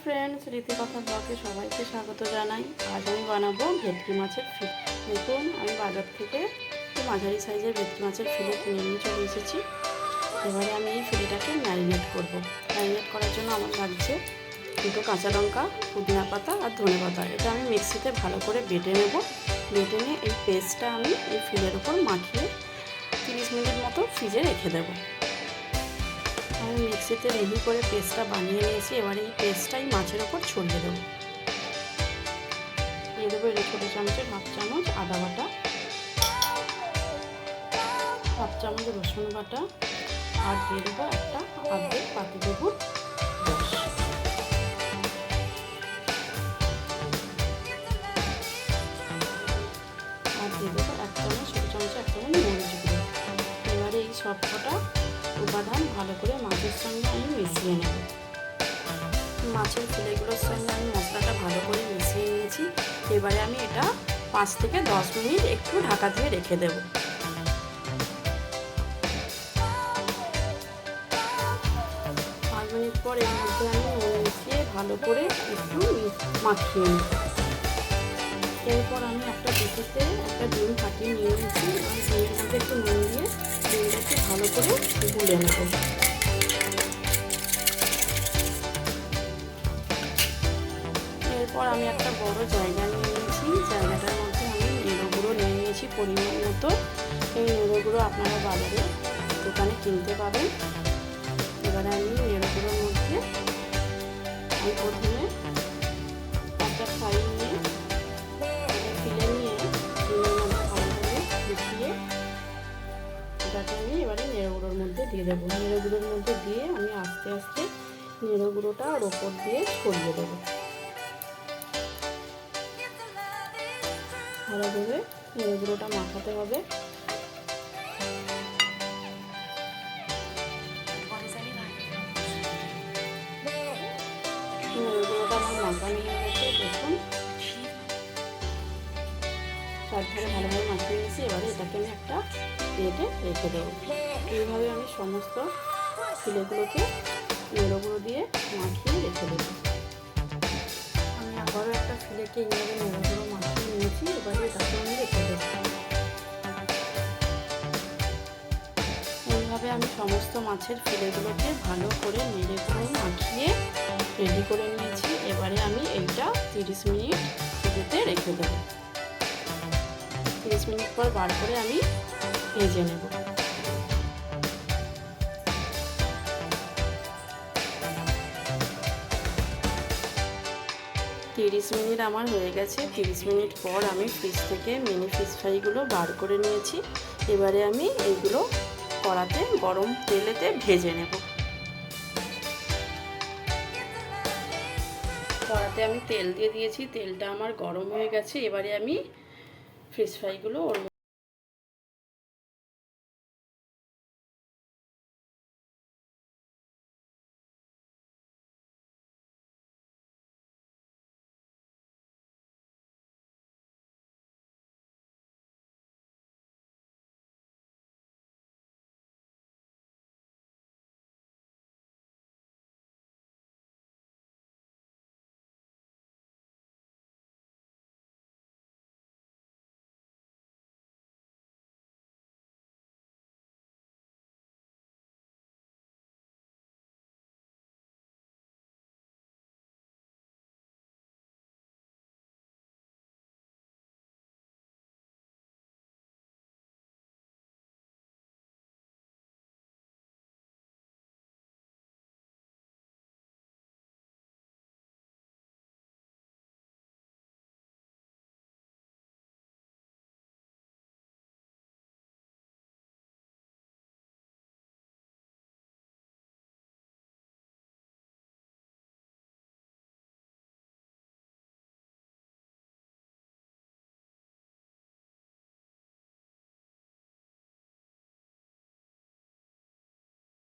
Friends, রীতিকথা ব্লগে সবাইকে স্বাগত জানাই। আজ আমি বানাবো ভেটকি মাছের ফিলে। দেখুন, আমি বাজার থেকে মাঝারি সাইজের ভেটকি মাছের ফিলে কিনে নিয়ে চলে এসেছি। এবারে আমি এই ফিলেটাকে ম্যারিনেট করব। ম্যারিনেট করার জন্য আমার লাগছে দুটো কাঁচা লঙ্কা, পুদিনা পাতা আর ধনে পাতা। এটা আমি মিক্সিতে ভালো করে বেটে নেব। বেটে নিয়ে এই পেস্টটা আমি এই ফিলের উপর মাখিয়ে 30 মিনিট মতো ফ্রিজে রেখে দেবো। আমি মিক্সিতে রেডি করে পেস্টটা বানিয়ে নিয়েছি। এবারে এই পেস্টটাই মাছের ওপর ছড়িয়ে দেবো। দিয়ে দেবো এটা ছোটো চামচের হাফ চামচ আদা বাটা, হাফ চামচ রসুন বাটা, আর দিয়ে দেবো একটা আর্ধেক পাতিলেবুর রস। আর দিয়ে দেবো এক চামচ, ছোটো চামচে এক চামচ মরিচ গুঁড়ো। এবারে এই সবকটা উপাদান ভালো করে মাছের সঙ্গে আমি মিশিয়ে নেব। মাছের ফিলেগুলোর সঙ্গে আমি মশলাটা ভালো করে মিশিয়ে নিয়েছি। এবারে আমি এটা 5 থেকে 10 মিনিট একটু ঢাকা দিয়ে রেখে দেব। 5 মিনিট পর এর মধ্যে আমি নুন মিশিয়ে ভালো করে একটু মাখিয়ে নিই। এরপর আমি একটা ডিশেতে একটা ডিম ফাটিয়ে নিয়ে নিয়েছি। আমি ডিমের মধ্যে একটু নুন দিয়ে ডিমটাকে ভালো করে গুলে নেব। এরপর আমি একটা বড় জায়গা নিয়ে নিয়েছি। জায়গাটার মধ্যে আমি নেড়ো গুঁড়ো নিয়ে নিয়েছি পরিমাণ মতো। এই নেড়ো গুঁড়ো আপনারা বাজারে দোকানে কিনতে পাবেন। এবারে আমি নেড়ো গুঁড়োর মধ্যে আমি প্রথমে একটা ফ্রাই নিয়ে ফিলে নিয়ে ডিমের মধ্যে ভালো করে মিশিয়ে এটাকে আমি এবারে নেড়ো গুঁড়োর মধ্যে দিয়ে দেবো। নেড়ো গুঁড়োর মধ্যে দিয়ে আমি আস্তে আস্তে নেড়ো গুঁড়োটা ওর ওপর দিয়ে ছড়িয়ে দেবো। ভালোভাবে নেড়ো গুঁড়োটা মাখাতে হবে। নেড়ো গুঁড়োটা আমার মাখানো হয়ে গেছে। দেখুন, চারধারে ভালোভাবে মাখিয়ে নিয়েছি। এবারে এটাকে আমি একটা প্লেটে রেখে দেবো। এইভাবে আমি সমস্ত ফিলেগুলোকে নেড়ো গুঁড়ো দিয়ে মাখিয়ে রেখে দেবো। আমি আবারও একটা ফিলেকে এইভাবে নেড়ো গুঁড়ো মাখিয়ে নিয়েছি। এবারে এটাকে আমি রেখে দেবো। এইভাবে আমি সমস্ত মাছের ফিলেগুলোকে ভালো করে নেড়ে গুঁড়ো মাখিয়ে রেডি করে নিয়েছি। এবারে আমি এইটা 30 মিনিট ফ্রিজেতে রেখে দেবো। 30 মিনিট পর বার করে আমি ভেজে নেব। তিরিশ মিনিট আমার হয়ে গেছে। 30 মিনিট পর আমি ফ্রিজ থেকে মিনি ফিশ ফ্রাইগুলো বার করে নিয়েছি। এবারে আমি এইগুলো কড়াতে গরম তেলেতে ভেজে নেব। কড়াতে আমি তেল দিয়ে দিয়েছি। তেলটা আমার গরম হয়ে গেছে। এবারে আমি ফিশ ফ্রাইগুলো ওর